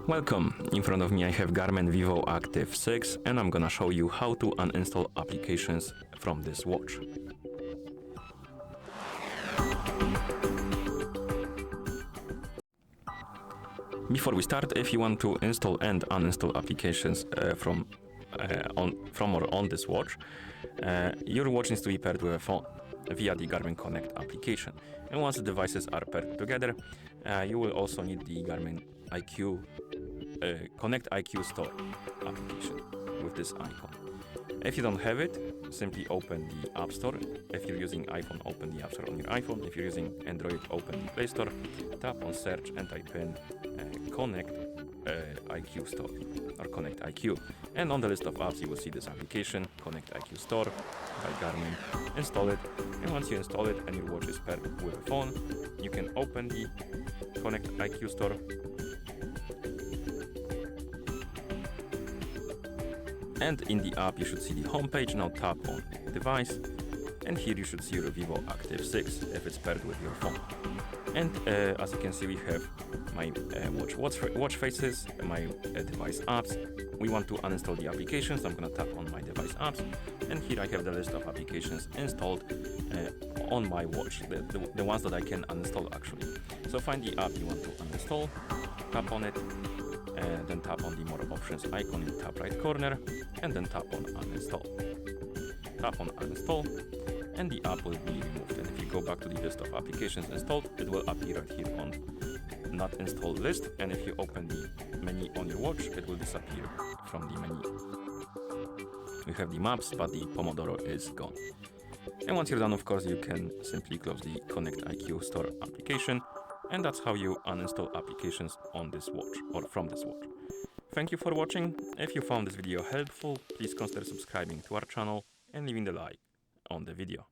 Welcome! In front of me I have GARMIN Vivoactive 6 and I'm gonna show you how to uninstall applications from this watch. Before we start, if you want to install and uninstall applications from or on this watch, your watch needs to be paired with a phone via the GARMIN Connect application. And once the devices are paired together, you will also need the GARMIN ConnectIQ Store application with this icon. If you don't have it, simply open the App Store. If you're using iPhone, open the App Store on your iPhone. If you're using Android, open the Play Store, tap on search and type in ConnectIQ Store or ConnectIQ. And on the list of apps, you will see this application, ConnectIQ Store by GARMIN. Install it, and once you install it and your watch is paired with a phone, you can open the ConnectIQ Store. And in the app, you should see the home page. Now tap on device, and here you should see your Vivoactive 6 if it's paired with your phone. And as you can see, we have my watch faces, my device apps. We want to uninstall the applications. I'm gonna tap on my device apps, and here I have the list of applications installed on my watch, the ones that I can uninstall actually. So find the app you want to uninstall, tap on it, and then tap on the more options icon in the top right corner, and then tap on uninstall. Tap on uninstall, and the app will be removed. And if you go back to the list of applications installed, it will appear right here on not installed list. And if you open the menu on your watch, it will disappear from the menu. We have the maps, but the Pomodoro is gone. And once you're done, of course, you can simply close the ConnectIQ Store application. And that's how you uninstall applications on this watch or from this watch. Thank you for watching. If you found this video helpful, please consider subscribing to our channel and leaving the like on the video.